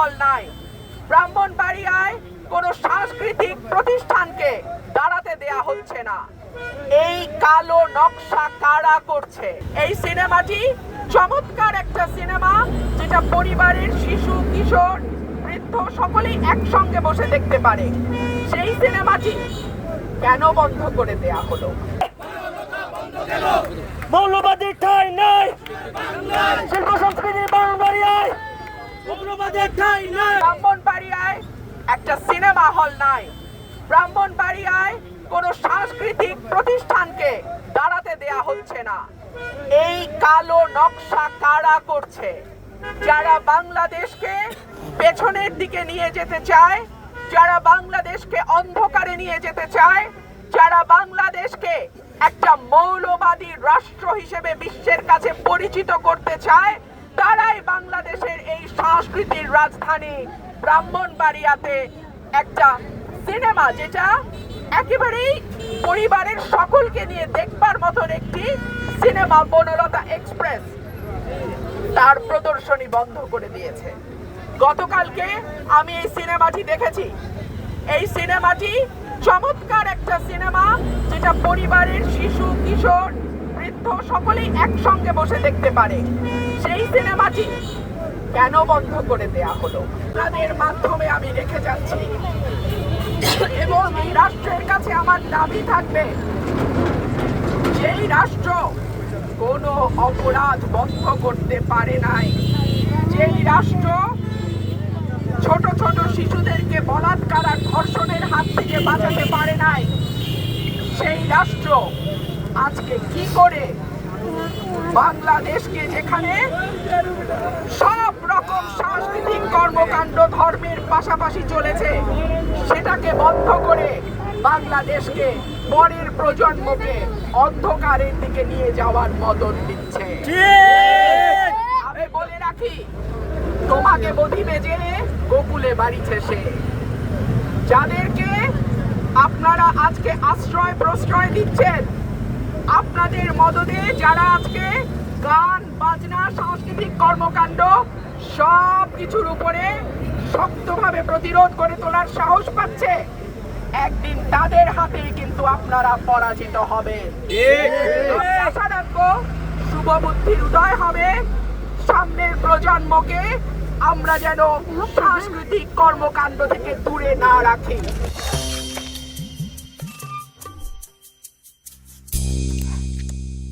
হল নাই। ব্রাহ্মণবাড়িয়ায় কোনো সাংস্কৃতিক প্রতিষ্ঠানকে দাঁড়াতে দেয়া হচ্ছে না। এই কালো নকশা কারা করছে? এই সিনেমাটি চমৎকার একটা সিনেমা, যেটা পরিবারের শিশু, কিশোর, বৃদ্ধ সকলেই একসঙ্গে বসে দেখতে পারে। সেই সিনেমাটি কেন বন্ধ করে দেয়া হলো? মৌলবাদীর ঠাঁই নাই শিল্প সংস্কৃতির ব্রাহ্মণবাড়িয়ায়, উগ্রবাদের ঠাঁই নাই। ব্রাহ্মণবাড়িয়ায় একটা সিনেমা হল নাই। ব্রাহ্মণবাড়িয়ায় কোনো সাংস্কৃতিক প্রতিষ্ঠানকে দাঁড়াতে দেয়া হচ্ছে না। এই কালো নকশা কারা করছে? যারা বাংলাদেশকে পেছনের দিকে নিয়ে যেতে চায়, যারা বাংলাদেশকে অন্ধকারে নিয়ে যেতে চায়, যারা বাংলাদেশকে একটা মৌলবাদী রাষ্ট্র হিসেবে বিশ্বের কাছে পরিচিত করতে চায়, তারাই বাংলাদেশের এই সংস্কৃতির রাজধানী ব্রাহ্মণবাড়িয়াতে একটা সিনেমা, যেটা একেবারেই পরিবারের সকলকে নিয়ে দেখবার মতন একটি সিনেমা, বনলতা এক্সপ্রেস, তার প্রদর্শনী বন্ধ করে দিয়েছে। গতকালকে আমি এই সিনেমাটি দেখেছি। এই সিনেমাটি চমৎকার একটা সিনেমা, যেটা পরিবারের শিশু, কিশোর, বৃদ্ধ সকলেই একসঙ্গে বসে দেখতে পারে। সেই সিনেমাটি কেন বন্ধ করে দেয়া হলো? তাদের মাধ্যমে আমি রেখে যাচ্ছি এবং এই রাষ্ট্রের কাছে আমার দাবি থাকবে, যেই রাষ্ট্র কোনো অপরাধ বন্ধ করতে পারে নাই, যেই রাষ্ট্র ছোট ছোট শিশুদেরকে বলাৎকার আর ধর্ষণের হাত থেকে বাঁচাতে পারে নাই, সেই রাষ্ট্র আজকে কি করে বাংলাদেশকে, যেখানে সব রকম সাংস্কৃতিক কর্মকাণ্ড ধর্মের পাশাপাশি চলেছে, সেটাকে বন্ধ করে বাংলাদেশকে, পরের প্রজন্মকে অন্ধকারের দিকে নিয়ে যাওয়ার মদত দিচ্ছে। আমি বলে রাখি, তোমাকে বধিবে যে গোকুলে বাড়িছে সে। যাদেরকে আপনারা আজকে আশ্রয় প্রশ্রয় দিচ্ছেন, আপনাদের মদদে যারা আজকে গান, বাজনা, সাংস্কৃতিক কর্মকাণ্ড সব কিছুর উপরে শক্তভাবে প্রতিরোধ করে তোলার সাহস পাচ্ছে, একদিন তাদের হাতেই কিন্তু আপনারা পরাজিত হবে। আশা রাখবো শুভ বুদ্ধির উদয় হবে, সামনের প্রজন্মকে আমরা যেন সাংস্কৃতিক কর্মকাণ্ড থেকে দূরে না রাখি।